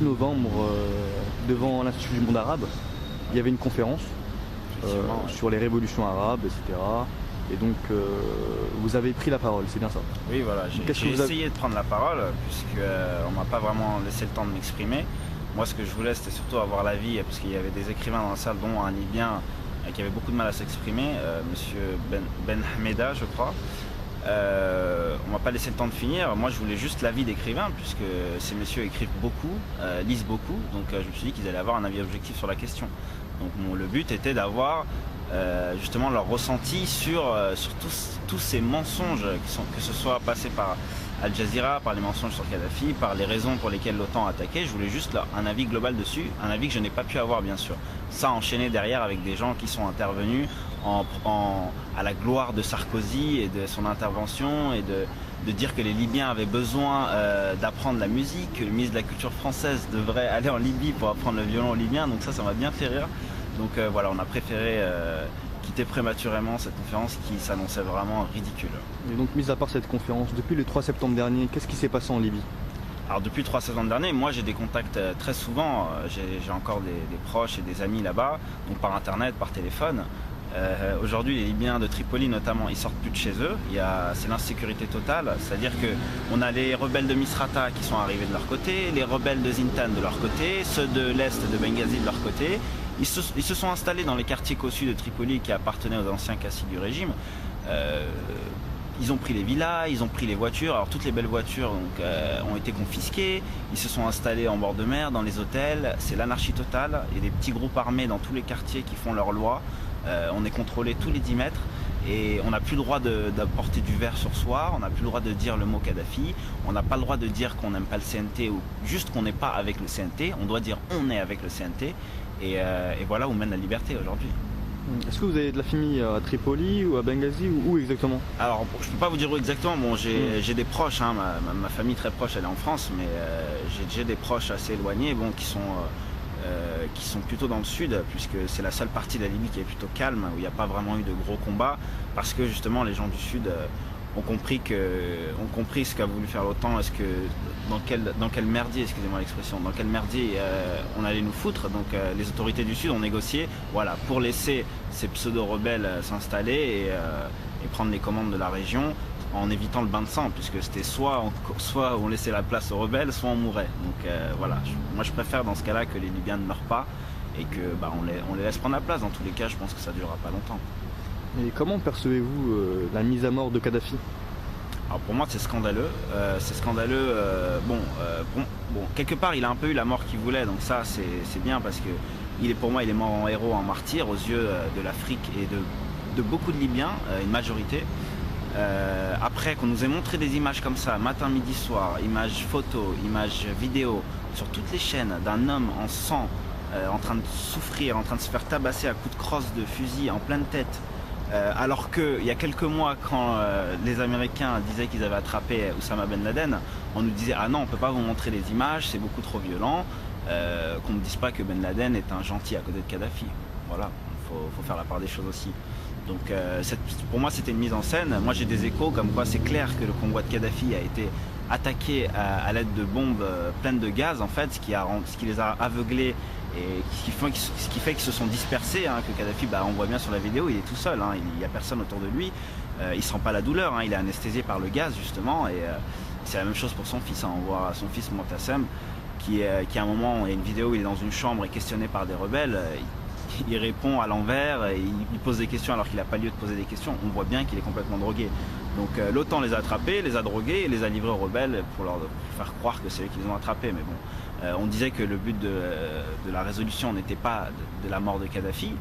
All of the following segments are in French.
10 novembre, devant l'Institut du monde arabe, il y avait une conférence sur les révolutions arabes, etc. Et donc, vous avez pris la parole, c'est bien ça? Oui, voilà, j'ai essayé de prendre la parole, puisqu'on m'a pas vraiment laissé le temps de m'exprimer. Moi, ce que je voulais, c'était surtout avoir l'avis, parce qu'il y avait des écrivains dans la salle, dont un Libyen qui avait beaucoup de mal à s'exprimer, monsieur Ben Hameda, je crois. On m'a pas laissé le temps de finir. Moi, je voulais juste l'avis d'écrivains, puisque ces messieurs écrivent beaucoup, lisent beaucoup, donc je me suis dit qu'ils allaient avoir un avis objectif sur la question. Donc le but était d'avoir justement leur ressenti sur tous ces mensonges que ce soit passé par Al Jazeera, par les mensonges sur Kadhafi, par les raisons pour lesquelles l'OTAN a attaqué. Je voulais juste un avis global dessus, un avis que je n'ai pas pu avoir bien sûr. Ça enchaîné derrière avec des gens qui sont intervenus à la gloire de Sarkozy et de son intervention et de dire que les Libyens avaient besoin d'apprendre la musique, que le ministre de la Culture française devrait aller en Libye pour apprendre le violon libyen. Donc ça m'a bien fait rire. Donc voilà, on a préféré quitter prématurément cette conférence qui s'annonçait vraiment ridicule. Et donc, mis à part cette conférence, depuis le 3 septembre dernier, qu'est-ce qui s'est passé en Libye? Alors depuis le 3 septembre dernier, moi j'ai des contacts très souvent, j'ai encore des proches et des amis là-bas, donc par internet, par téléphone. Aujourd'hui les Libyens de Tripoli notamment, ils sortent plus de chez eux, c'est l'insécurité totale, c'est-à-dire qu'on a les rebelles de Misrata qui sont arrivés de leur côté, les rebelles de Zintan de leur côté, ceux de l'Est de Benghazi de leur côté. Ils se sont installés dans les quartiers cossus de Tripoli qui appartenaient aux anciens cassis du régime. Ils ont pris les villas, ils ont pris les voitures. Alors toutes les belles voitures ont été confisquées. Ils se sont installés en bord de mer, dans les hôtels. C'est l'anarchie totale. Il y a des petits groupes armés dans tous les quartiers qui font leurs lois. On est contrôlé tous les 10 mètres. Et on n'a plus le droit d'apporter du verre sur soi, on n'a plus le droit de dire le mot Kadhafi, on n'a pas le droit de dire qu'on n'aime pas le CNT ou juste qu'on n'est pas avec le CNT, on doit dire on est avec le CNT. Et voilà où mène la liberté aujourd'hui. Est-ce que vous avez de la famille à Tripoli ou à Benghazi ou où exactement? Alors je ne peux pas vous dire où exactement, bon, j'ai des proches, hein, ma famille très proche elle est en France, mais j'ai des proches assez éloignés bon, qui sont plutôt dans le sud, puisque c'est la seule partie de la Libye qui est plutôt calme, où il n'y a pas vraiment eu de gros combats, parce que justement les gens du sud ont compris ce qu'a voulu faire l'OTAN, dans quel merdier, excusez-moi l'expression, dans quel merdier on allait nous foutre. Donc les autorités du Sud ont négocié, voilà, pour laisser ces pseudo-rebelles s'installer et prendre les commandes de la région, en évitant le bain de sang, puisque c'était soit on laissait la place aux rebelles, soit on mourait. Donc voilà, moi je préfère dans ce cas-là que les Libyens ne meurent pas et que on les laisse prendre la place. Dans tous les cas, je pense que ça ne durera pas longtemps. Et comment percevez-vous la mise à mort de Kadhafi? Alors pour moi c'est scandaleux, bon, quelque part il a un peu eu la mort qu'il voulait, donc ça c'est bien parce que pour moi il est mort en héros, en martyr aux yeux de l'Afrique et de beaucoup de Libyens, une majorité. Après qu'on nous ait montré des images comme ça, matin, midi, soir, images photos, images vidéos, sur toutes les chaînes d'un homme en sang, en train de souffrir, en train de se faire tabasser à coups de crosse de fusil en pleine tête, alors qu'il y a quelques mois, quand les Américains disaient qu'ils avaient attrapé Oussama Ben Laden, on nous disait « Ah non, on ne peut pas vous montrer les images, c'est beaucoup trop violent, qu'on ne dise pas que Ben Laden est un gentil à côté de Kadhafi. » Voilà, il faut faire la part des choses aussi. Donc pour moi c'était une mise en scène. Moi j'ai des échos comme quoi c'est clair que le convoi de Kadhafi a été attaqué à l'aide de bombes pleines de gaz en fait, ce qui les a aveuglés et ce qui fait qu'ils se sont dispersés, hein, que Kadhafi, on voit bien sur la vidéo, il est tout seul, hein, il n'y a personne autour de lui, il sent pas la douleur, hein, il est anesthésié par le gaz justement et c'est la même chose pour son fils, hein, on voit son fils Motassem qui à un moment, il y a une vidéo où il est dans une chambre et questionné par des rebelles, il répond à l'envers, il pose des questions alors qu'il n'a pas lieu de poser des questions, on voit bien qu'il est complètement drogué. Donc l'OTAN les a attrapés, les a drogués et les a livrés aux rebelles pour leur faire croire que c'est eux qui les ont attrapés. Mais bon, on disait que le but de la résolution n'était pas de la mort de Kadhafi.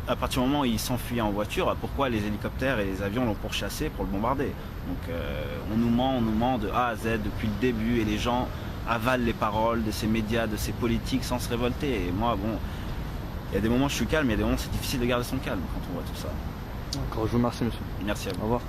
À partir du moment où il s'enfuyait en voiture, pourquoi les hélicoptères et les avions l'ont pourchassé pour le bombarder? Donc on nous ment de A à Z depuis le début et les gens avalent les paroles de ces médias, de ces politiques sans se révolter. Et moi, bon, il y a des moments où je suis calme, il y a des moments où c'est difficile de garder son calme quand on voit tout ça. D'accord, je vous remercie monsieur. Merci à vous. Au revoir.